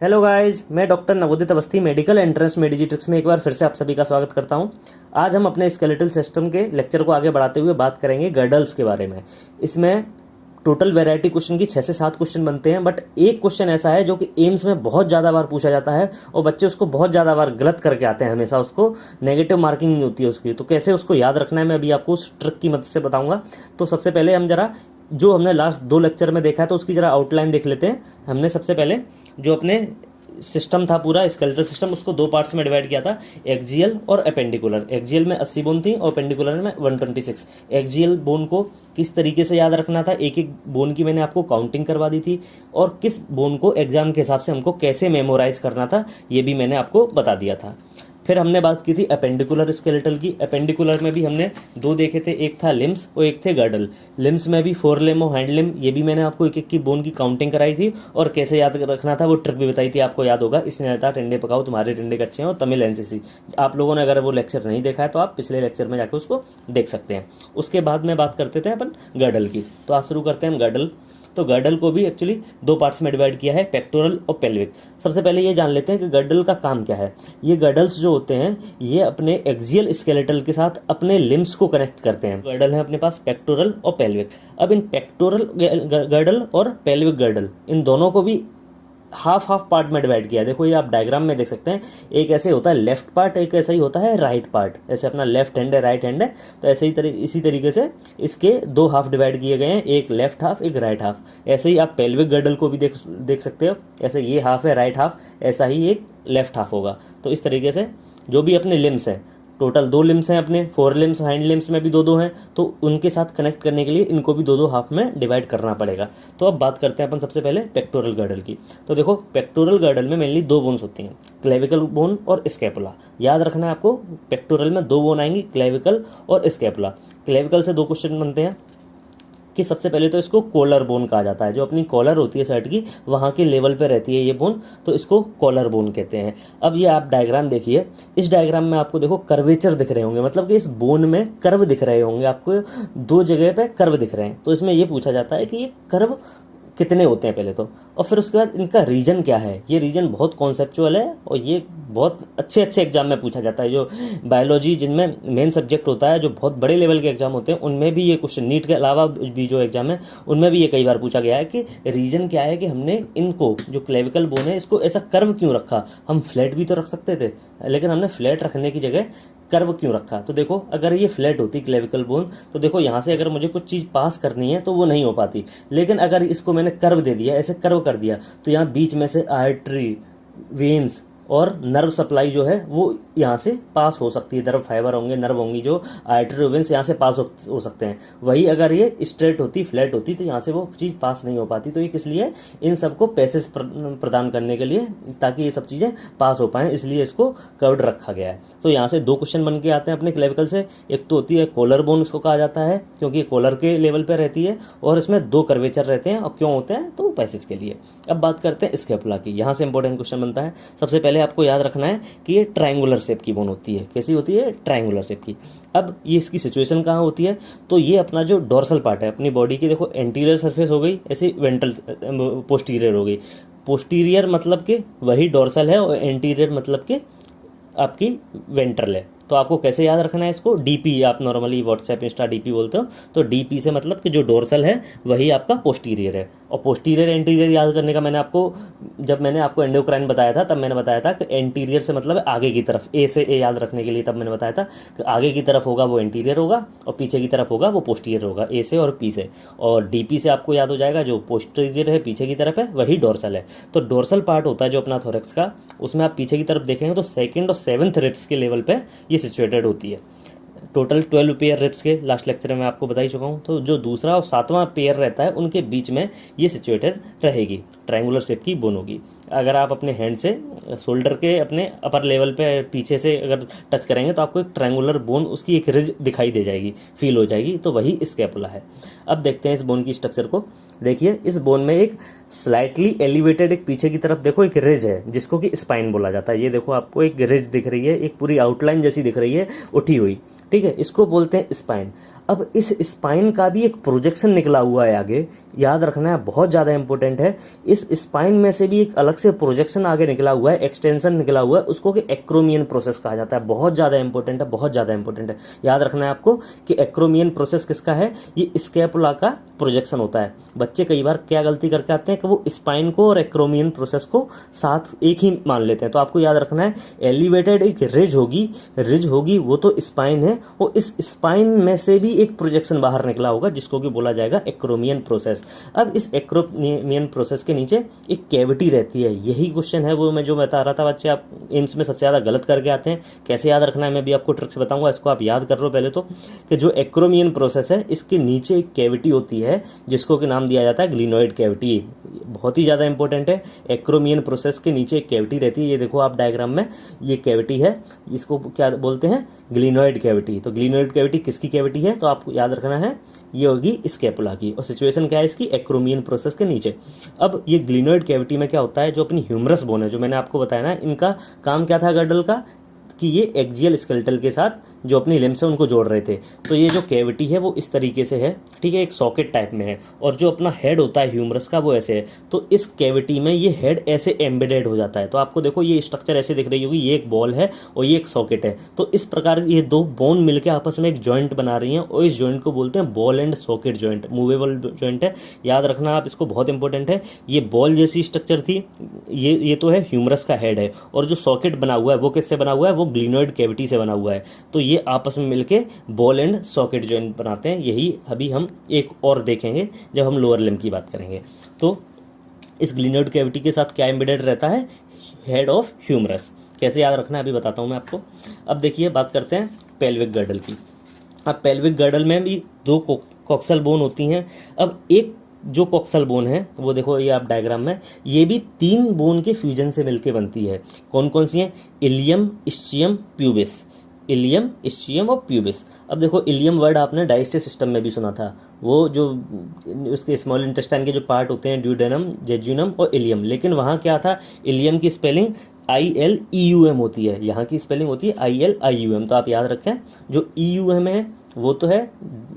Hello guys, मैं doctor नवोदित Awasthi medical entrance मेडिजिट्रिक्स में एक बार फिर से आप सभी का स्वागत करता हूं। आज हम अपने स्केलेटल सिस्टम के लेक्चर को आगे बढ़ाते हुए बात करेंगे गर्डल्स के बारे में। इसमें टोटल वैरायटी क्वेश्चन की 6 से 7 क्वेश्चन बनते हैं, बट एक क्वेश्चन ऐसा है जो कि एम्स में बहुत ज़्यादा बार पूछा जाता है और बच्चे उसको बहुत ज़्यादा बार गलत करके आते हैं। हमेशा उसको नेगेटिव मार्किंग नहीं होती है उसकी, तो कैसे उसको याद रखना है मैं अभी आपको उस ट्रिक की मदद से बताऊंगा। तो सबसे पहले हम जरा जो हमने लास्ट 2 लेक्चर में देखा है तो उसकी जरा आउटलाइन देख लेते हैं। हमने सबसे पहले जो अपने सिस्टम था पूरा स्केलेटल सिस्टम, उसको 2 पार्ट्स में डिवाइड किया था, एक्जियल और अपेंडिकुलर। एक्जियल में 80 बोन थी और अपेंडिकुलर में 126। एक्जियल बोन को किस तरीके से याद रखना था, एक एक बोन की मैंने आपको काउंटिंग करवा दी थी, और किस बोन को एग्जाम के हिसाब से हमको कैसे मेमोराइज करना था ये भी मैंने आपको बता दिया था। फिर हमने बात की थी अपेंडिकुलर स्केलेटल की। अपेंडिकुलर में भी हमने 2 देखे थे, एक था लिम्स और एक थे गर्डल। लिम्स में भी 4 लिम और हैंड लिम, ये भी मैंने आपको एक एक की बोन की काउंटिंग कराई थी और कैसे याद रखना था वो ट्रिक भी बताई थी, आपको याद होगा। इसने था टिंडे पकाओ तुम्हारे टिंडे कच्चे हैं, और तमिल एनसीसी। आप लोगों ने अगर वो लेक्चर नहीं देखा है तो आप पिछले लेक्चर में जाकर उसको देख सकते हैं। उसके बाद में बात करते थे अपन गर्डल की। तो आज शुरू करते हैं हम गर्डल। तो गर्डल को भी एक्चुअली 2 पार्ट्स में डिवाइड किया है, पेक्टोरल और पेल्विक। सबसे पहले ये जान लेते हैं कि गर्डल का काम क्या है। ये गर्डल्स जो होते हैं ये अपने एक्सियल स्केलेटल के साथ अपने लिम्स को कनेक्ट करते हैं। गर्डल है अपने पास पेक्टोरल और पेल्विक। अब इन पेक्टोरल गर्डल और पेल्विक गर्डल इन दोनों को भी हाफ हाफ पार्ट में डिवाइड किया है। देखो ये आप डायग्राम में देख सकते हैं, एक ऐसे होता है लेफ्ट पार्ट, एक ऐसा ही होता है राइट पार्ट। ऐसे अपना लेफ्ट हैंड है, राइट हैंड है, तो ऐसे ही इसी तरीके से इसके 2 हाफ डिवाइड किए गए हैं, एक लेफ्ट हाफ एक राइट हाफ। ऐसे ही आप पेल्विक गर्डल को भी देख सकते हो, ऐसे ये हाफ है राइट हाफ, ऐसा ही एक लेफ्ट हाफ होगा। तो इस तरीके से जो भी अपने लिम्स हैं, टोटल 2 लिम्स हैं अपने, 4 लिम्स, हैंड लिम्स में भी 2-2 हैं, तो उनके साथ कनेक्ट करने के लिए इनको भी 2-2 हाफ में डिवाइड करना पड़ेगा। तो अब बात करते हैं अपन सबसे पहले पेक्टोरल गर्डल की। तो देखो पेक्टोरल गर्डल में मेनली 2 बोन्स होती हैं, क्लेविकल बोन और स्कैपुला। याद रखना है आपको, पेक्टोरल में 2 बोन आएंगी, क्लेविकल और स्कैपुला। क्लेविकल से 2 क्वेश्चन बनते हैं कि सबसे पहले तो इसको कॉलर बोन कहा जाता है। जो अपनी कॉलर होती है शर्ट की, वहाँ के लेवल पे रहती है ये बोन, तो इसको कॉलर बोन कहते हैं। अब ये आप डायग्राम देखिए, इस डायग्राम में आपको देखो कर्वेचर दिख रहे होंगे, मतलब कि इस बोन में कर्व दिख रहे होंगे आपको, 2 जगह पे कर्व दिख रहे हैं। तो इसमें ये पूछा जाता है कि ये कर्व कितने होते हैं पहले तो, और फिर उसके बाद इनका रीजन क्या है। ये रीजन बहुत कॉन्सेप्चुअल है और ये बहुत अच्छे एग्जाम में पूछा जाता है। जो बायोलॉजी जिनमें मेन सब्जेक्ट होता है, जो बहुत बड़े लेवल के एग्जाम होते हैं, उनमें भी ये क्वेश्चन, नीट के अलावा भी जो एग्जाम है उनमें भी ये कई बार पूछा गया है कि रीजन क्या है कि हमने इनको जो क्लेविकल बोन है इसको ऐसा कर्व क्यों रखा। हम फ्लैट भी तो रख सकते थे, लेकिन हमने फ्लैट रखने की जगह कर्व क्यों रखा। तो देखो अगर ये फ्लैट होती क्लेविकल बोन, तो देखो यहाँ से अगर मुझे कुछ चीज़ पास करनी है तो वो नहीं हो पाती, लेकिन अगर इसको मैंने कर्व दे दिया, ऐसे कर्व कर दिया, तो यहाँ बीच में से आर्टरी, वेन्स और नर्व सप्लाई जो है वो यहाँ से पास हो सकती है। नर्व फाइबर होंगे, नर्व होंगी जो आर्टरी वेन्स यहाँ से पास हो सकते हैं। वही अगर ये स्ट्रेट होती, फ्लैट होती, तो यहाँ से वो चीज़ पास नहीं हो पाती। तो ये किस लिए, इन सबको पैसेज प्रदान करने के लिए, ताकि ये सब चीज़ें पास हो पाएँ, इसलिए इसको कर्व्ड रखा गया है। तो यहाँ से 2 क्वेश्चन बन के आते हैं अपने क्लेविकल से। एक तो होती है कॉलर बोन, इसको कहा जाता है क्योंकि कॉलर के लेवल पर रहती है, और इसमें 2 कर्वेचर रहते हैं। और क्यों होते हैं, तो पैसेज के लिए। अब बात करते हैं स्कैपुला की। यहाँ से इंपॉर्टेंट क्वेश्चन बनता है। सबसे पहले आपको याद रखना है कि ये ट्रायंगुलर शेप की बोन होती है। कैसी होती है, ट्रायंगुलर शेप की। अब ये इसकी सिचुएशन कहाँ होती है, तो ये अपना जो डोर्सल पार्ट है अपनी बॉडी की, देखो एंटीरियर सरफेस हो गई, ऐसे वेंट्रल पोस्टीरियर हो गई। पोस्टीरियर मतलब कि वही डोर्सल है और एंटीरियर मतलब कि आपकी वेंट्रल है। तो आपको कैसे याद रखना है इसको, डीपी, आप नॉर्मली व्हाट्सएप इंस्टा डीपी बोलते हो, तो डीपी से मतलब कि जो डोर्सल है वही आपका पोस्टीरियर है। और पोस्टीरियर एंटीरियर याद करने का मैंने आपको, जब मैंने आपको एंडोक्राइन बताया था तब मैंने बताया था कि एंटीरियर से मतलब आगे की तरफ, ए से ए याद रखने के लिए तब मैंने बताया था कि आगे की तरफ होगा वो एंटीरियर होगा और पीछे की तरफ होगा वो पोस्टीरियर होगा, ए से और पी से। और डीपी से आपको याद हो जाएगा जो पोस्टीरियर है पीछे की तरफ है वही डोर्सल है। तो डोर्सल पार्ट होता है जो अपना थोरेक्स का, उसमें आप पीछे की तरफ देखेंगे तो 2nd और 7th रिब्स के लेवल पे ये सिचुएटेड होती है। टोटल 12 पेयर रिब्स के लास्ट लेक्चर में आपको बता ही चुका हूँ। तो जो दूसरा और 7वां पेयर रहता है उनके बीच में ये सिचुएटेड रहेगी, ट्रायंगुलर शेप की बोन होगी। अगर आप अपने हैंड से शोल्डर के अपने अपर लेवल पे पीछे से अगर टच करेंगे तो आपको एक ट्रायंगुलर बोन, उसकी एक रिज दिखाई दे जाएगी, फील हो जाएगी, तो वही स्कैपुला है। अब देखते हैं इस बोन की स्ट्रक्चर को। देखिए इस बोन में एक स्लाइटली एलिवेटेड एक पीछे की तरफ देखो एक रिज है जिसको कि स्पाइन बोला जाता है। ये देखो आपको एक रिज दिख रही है, एक पूरी आउटलाइन जैसी दिख रही है उठी हुई, ठीक है, इसको बोलते हैं स्पाइन। अब इस स्पाइन का भी एक प्रोजेक्शन निकला हुआ है आगे, याद रखना है, बहुत ज़्यादा इंपॉर्टेंट है। इस स्पाइन में से भी एक अलग से प्रोजेक्शन आगे निकला हुआ है, एक्सटेंशन निकला हुआ है, उसको कि एक्रोमियन प्रोसेस कहा जाता है। बहुत ज़्यादा इंपॉर्टेंट है, बहुत ज़्यादा इंपॉर्टेंट है। याद रखना है आपको कि एक्रोमियन प्रोसेस किसका है, ये स्कैपुला का प्रोजेक्शन होता है। बच्चे कई बार क्या गलती करके आते हैं कि वो स्पाइन को और एक्रोमियन प्रोसेस को साथ एक ही मान लेते हैं। तो आपको याद रखना है एलिवेटेड एक रिज होगी वो तो स्पाइन है, और इस स्पाइन में से भी एक प्रोजेक्शन बाहर निकला होगा जिसको कि बोला जाएगा एक्रोमियन प्रोसेस। अब इस एक्रोमियन प्रोसेस के नीचे एक कैविटी रहती है। यही क्वेश्चन है वो मैं जो बता रहा था, बच्चे आप एम्स में सबसे ज़्यादा गलत करके आते हैं। कैसे याद रखना है मैं भी आपको ट्रिक्स बताऊंगा, इसको आप याद कर लो पहले तो, कि जो एक्रोमियन प्रोसेस है इसके नीचे एक कैविटी होती है जिसको कि नाम दिया जाता है ग्लिनोइड कैविटी। बहुत ही ज़्यादा इंपॉर्टेंट है। एक्रोमियन प्रोसेस के नीचे एक कैविटी रहती है, ये देखो आप डायग्राम में, ये कैविटी है, इसको क्या बोलते हैं, ग्लिनोइड कैविटी। तो ग्लिनोइड कैविटी किसकी कैविटी है, तो आपको याद रखना है ये होगी स्कैपुला की, और सिचुएशन क्या है इसकी, एक्रोमियन प्रोसेस के नीचे। अब ये ग्लिनोइड कैविटी में क्या होता है, जो अपनी ह्यूमरस बोन है, जो मैंने आपको बताया ना, इनका काम क्या था गर्डल का, कि ये एक्सियल स्केलेटल के साथ जो अपनी लिम्स है उनको जोड़ रहे थे। तो ये जो कैविटी है वो इस तरीके से है, ठीक है, एक सॉकेट टाइप में है, और जो अपना हेड होता है ह्यूमरस का वो ऐसे है। तो इस कैविटी में ये हेड ऐसे एम्बेडेड हो जाता है। तो आपको देखो ये स्ट्रक्चर ऐसे दिख रही होगी, ये एक बॉल है और ये एक सॉकेट है। तो इस प्रकार ये दो बोन मिलकर आपस में एक जॉइंट बना रही हैं, और इस जॉइंट को बोलते हैं ball and socket joint, movable joint है। याद रखना आप इसको, बहुत इंपॉर्टेंट है। ये बॉल जैसी स्ट्रक्चर थी, ये तो है ह्यूमरस का हेड है, और जो सॉकेट बना हुआ है वो किससे बना हुआ है, वो ग्लिनोइड कैविटी से बना हुआ है। तो ये आपस में मिलके बॉल एंड सॉकेट जॉइंट बनाते हैं। यही अभी हम एक और देखेंगे जब हम लोअर लिम्ब की बात करेंगे। तो इस ग्लिनोइड कैविटी के साथ क्या एम्बेडेड रहता है, हेड ऑफ ह्यूमरस। कैसे याद रखना है अभी बताता हूं मैं आपको। अब देखिए बात करते हैं पेल्विक गर्डल की। अब पेल्विक गर्डल में भी दो कॉक्सल बोन होती हैं। अब एक जो कॉक्सल बोन है वो देखो ये आप डायग्राम में, ये भी 3 बोन के फ्यूजन से मिलके बनती है। कौन कौन सी हैं, ilium, ischium, pubis. Ilium, ischium और प्यूबिस। अब देखो इलियम वर्ड आपने डाइजेस्टिव सिस्टम में भी सुना था, वो जो उसके स्मॉल इंटेस्टाइन के जो पार्ट होते हैं, ड्यूडेनम, जेजुनम और इलियम। लेकिन वहाँ क्या था, इलियम की स्पेलिंग ILEUM होती है, यहाँ की स्पेलिंग होती है ILIUM। तो आप याद रखें, जो EUM है वो तो है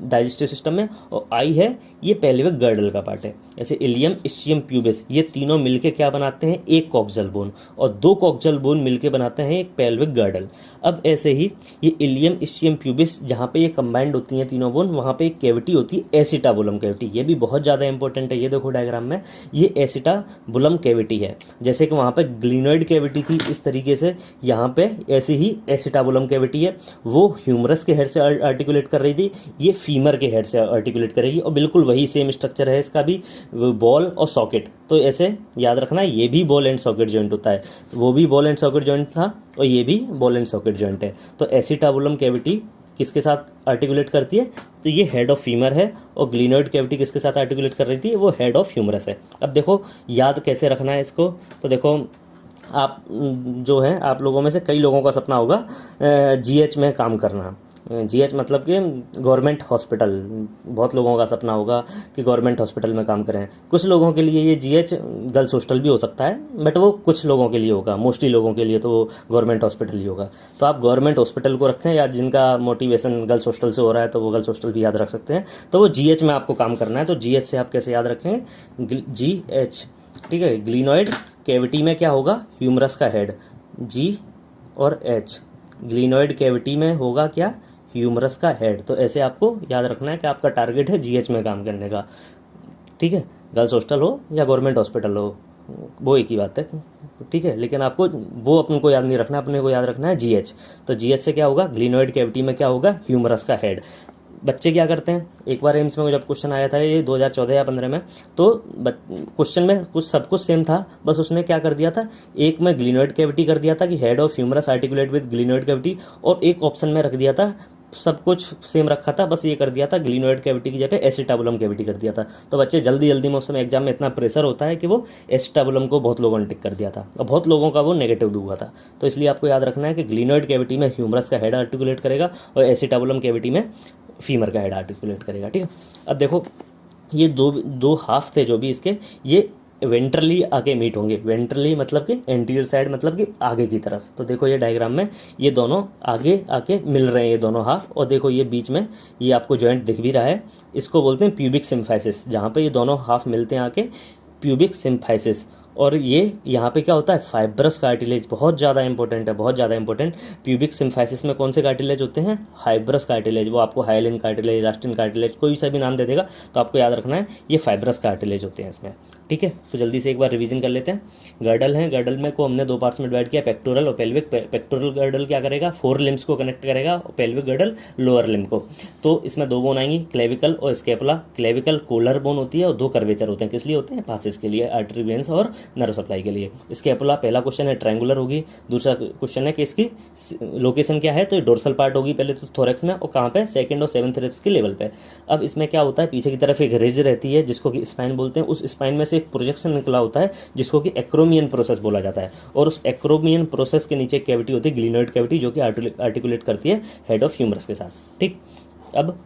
डाइजेस्टिव सिस्टम में, और आई है ये पेल्विक गर्डल का पार्ट है। ऐसे इलियम, इस्चियम, प्यूबिस ये तीनों मिलके क्या बनाते हैं, एक कॉक्सल बोन, और 2 कॉक्सल बोन मिलके बनाते हैं एक पेल्विक गर्डल। अब ऐसे ही ये इलियम, इस्चियम, प्यूबिस जहाँ पे ये कंबाइंड होती हैं तीनों बोन, वहाँ पे एक कैविटी होती है एसिटाबुलम कैविटी। ये भी बहुत ज़्यादा इंपॉर्टेंट है। ये देखो डायग्राम में, ये एसिटाबुलम कैविटी है। जैसे कि वहाँ पे ग्लिनोइड कैविटी थी इस तरीके से, यहाँ पे ऐसे ही एसिटाबुलम कैविटी है। वो ह्यूमरस के हेड से आर्टिकुलेट कर रही थी, ये फीमर के हेड से आर्टिकुलेट करेगी, और बिल्कुल वही सेम स्ट्रक्चर है इसका भी, बॉल और सॉकेट। तो ऐसे याद रखना, ये भी बॉल एंड सॉकेट जॉइंट होता है, वो भी बॉल एंड सॉकेट जॉइंट था, और ये भी बॉल एंड सॉकेट जॉइंट है। तो एसिटाबुलम कैविटी किसके साथ आर्टिकुलेट करती है, तो ये हेड ऑफ फीमर है, और ग्लिनोइड कैविटी किसके साथ आर्टिकुलेट कर रही थी, वो हेड ऑफ ह्यूमरस है। अब देखो याद कैसे रखना है इसको, तो देखो आप जो है, आप लोगों में से कई लोगों का सपना होगा GH में काम करना। GH मतलब कि गवर्नमेंट हॉस्पिटल, बहुत लोगों का सपना होगा कि गवर्नमेंट हॉस्पिटल में काम करें। कुछ लोगों के लिए ये GH गर्ल्स हॉस्टल भी हो सकता है, बट वो कुछ लोगों के लिए होगा, मोस्टली लोगों के लिए तो वो गवर्नमेंट हॉस्पिटल ही होगा। तो आप गवर्नमेंट हॉस्पिटल को रखें, या जिनका मोटिवेशन गर्ल्स हॉस्टल से हो रहा है तो वो गर्ल्स हॉस्टल भी याद रख सकते हैं। तो वो GH में आपको काम करना है। तो GH से आप कैसे याद रखेंगे, GH, ठीक है। ग्लिनोइड कैविटी में क्या होगा, ह्यूमरस का हेड, G और H। ग्लिनोइड कैविटी में होगा क्या, ह्यूमरस का हेड। तो ऐसे आपको याद रखना है कि आपका टारगेट है GH में काम करने का, ठीक है। गर्ल्स हॉस्टल हो या गवर्नमेंट हॉस्पिटल हो, वो एक ही बात है, ठीक है। लेकिन आपको वो अपने को याद नहीं रखना, अपने को याद रखना है GH। तो GH से क्या होगा, ग्लिनोइड कैविटी में क्या होगा, ह्यूमरस का हेड। बच्चे क्या करते हैं, एक बार एम्स में जब क्वेश्चन आया था ये 2014 या 15 में, तो क्वेश्चन में कुछ सब कुछ सेम था, बस उसने क्या कर दिया था, एक में ग्लिनोइड कैविटी कर दिया था कि head of humerus articulate with glenoid cavity, और एक ऑप्शन में रख दिया था, सब कुछ सेम रखा था, बस ये कर दिया था ग्लिनोइड कैविटी की जगह एसिटाबुलम कैविटी कर दिया था। तो बच्चे जल्दी जल्दी में उस समय एग्जाम में इतना प्रेशर होता है कि वो एसिटाबुलम को बहुत लोगों ने टिक कर दिया था, और बहुत लोगों का वो नेगेटिव भी हुआ था। तो इसलिए आपको याद रखना है कि ग्लिनोइड कैविटी में ह्यूमरस का हेड आर्टिकुलेट करेगा, और एसिटाबुलम कैविटी में फीमर का हेड आर्टिकुलेट करेगा, ठीक है। अब देखो ये दो दो हाफ थे जो भी इसके, ये वेंट्रली आके मीट होंगे। वेंट्रली मतलब कि एंटीरियर साइड मतलब कि आगे की तरफ। तो देखो ये डायग्राम में ये दोनों आगे आके मिल रहे हैं ये दोनों हाफ, और देखो ये बीच में ये आपको जॉइंट दिख भी रहा है, इसको बोलते हैं प्यूबिक सिम्फाइसिस, जहाँ पे ये दोनों हाफ मिलते हैं आके, प्यूबिक सिम्फाइसिस। और ये यहाँ पे क्या होता है, फाइब्रस कार्टिलेज, बहुत ज़्यादा इंपॉर्टेंट है, बहुत ज़्यादा इंपॉर्टेंट। प्यूबिक सिम्फाइसिस में कौन से कार्टिलेज होते हैं, फाइब्रस कार्टिलेज। वो आपको हाइलिन कार्टिलेज, इलास्टिन कार्टिलेज, कोई सा भी नाम दे देगा, तो आपको याद रखना है ये फाइब्रस कार्टिलेज होते हैं इसमें। ठीक है, तो जल्दी से एक बार रिवीजन कर लेते हैं। गर्डल है, गर्डल में को हमने दो पार्ट्स में डिवाइड किया, पेक्टोरल और पेल्विक। पेक्टोरल गर्डल क्या करेगा, 4 लिम्स को कनेक्ट करेगा, और पेल्विक गर्डल लोअर लिम्ब को। तो इसमें दो बोन आएंगी, क्लेविकल और स्केपुला। क्लेविकल कोलर बोन होती है, और दो कर्वेचर होते हैं, किस लिए होते हैं, पासेज के लिए, आर्टरी वेन्स और नर्व सप्लाई के लिए। स्केपुला पहला क्वेश्चन है ट्रायंगुलर होगी, दूसरा क्वेश्चन है कि इसकी लोकेशन क्या है, तो ये डोर्सल पार्ट होगी पहले तो थोरैक्स में, और कहाँ पे, सेकंड और 7th रिब्स के लेवल पे। अब इसमें क्या होता है, पीछे की तरफ एक रिज रहती है जिसको कि स्पाइन बोलते हैं, उस स्पाइन में से एक प्रोजेक्शन निकला होता है जिसको कि एक्रोमियन प्रोसेस बोला जाता है, और उस एक्रोमियन प्रोसेस के नीचे कैविटी होती है, ग्लिनोइड कैविटी, जो कि आर्टिकुलेट करती है हेड ऑफ ह्यूमरस के साथ। ठीक, अब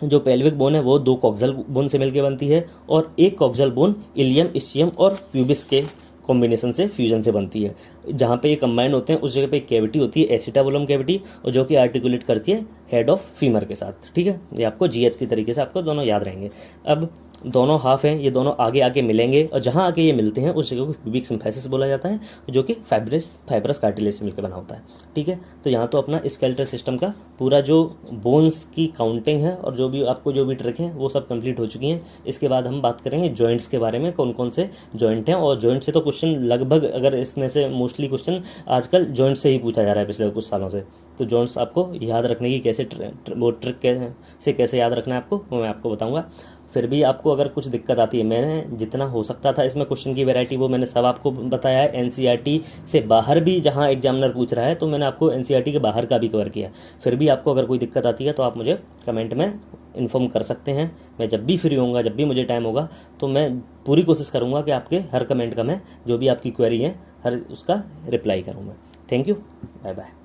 जो पेल्विक बोन है वो दो कॉक्सल बोन से मिलकर बनती है, और एक कॉक्सल बोन इलियम, इस्चियम और प्यूबिस के कॉम्बिनेशन से, फ्यूजन से बनती है। जहाँ पे ये कंबाइन होते हैं उस जगह पे एक कैविटी होती है, एसिटाबुलम कैविटी, और जो कि आर्टिकुलेट करती है हेड ऑफ फीमर के साथ। ठीक है, ये आपको जीएच की तरीके से आपको दोनों याद रहेंगे। अब दोनों हाफ हैं, ये दोनों आगे आके मिलेंगे, और जहाँ आके ये मिलते हैं उस जगह को प्यूबिक सिम्फाइसिस बोला जाता है, जो कि फाइब्रस कार्टिलेज से मिलकर बना होता है। ठीक है, तो यहाँ तो अपना स्केलेटल सिस्टम का पूरा जो बोन्स की काउंटिंग है और जो भी आपको जो भी ट्रिक है वो सब कंप्लीट हो चुकी हैं। इसके बाद हम बात करेंगे जॉइंट्स के बारे में, कौन कौन से जॉइंट हैं, और जॉइंट से तो क्वेश्चन लगभग, अगर इसमें से मोस्टली क्वेश्चन आजकल जॉइंट से ही पूछा जा रहा है पिछले कुछ सालों से। तो जॉइंट्स आपको याद रखने की कैसे वो ट्रिक से कैसे याद रखना है आपको, वो मैं आपको बताऊँगा। फिर भी आपको अगर कुछ दिक्कत आती है, मैंने जितना हो सकता था इसमें क्वेश्चन की वैरायटी वो मैंने सब आपको बताया है। एनसीईआरटी से बाहर भी जहां एग्जामिनर पूछ रहा है तो मैंने आपको एनसीईआरटी के बाहर का भी कवर किया। फिर भी आपको अगर कोई दिक्कत आती है तो आप मुझे कमेंट में इन्फॉर्म कर सकते हैं। मैं जब भी फ्री होऊंगा, जब भी मुझे टाइम होगा, तो मैं पूरी कोशिश करूँगा कि आपके हर कमेंट का मैं, जो भी आपकी क्वेरी है, हर उसका रिप्लाई करूँ मैं। Thank you, bye bye.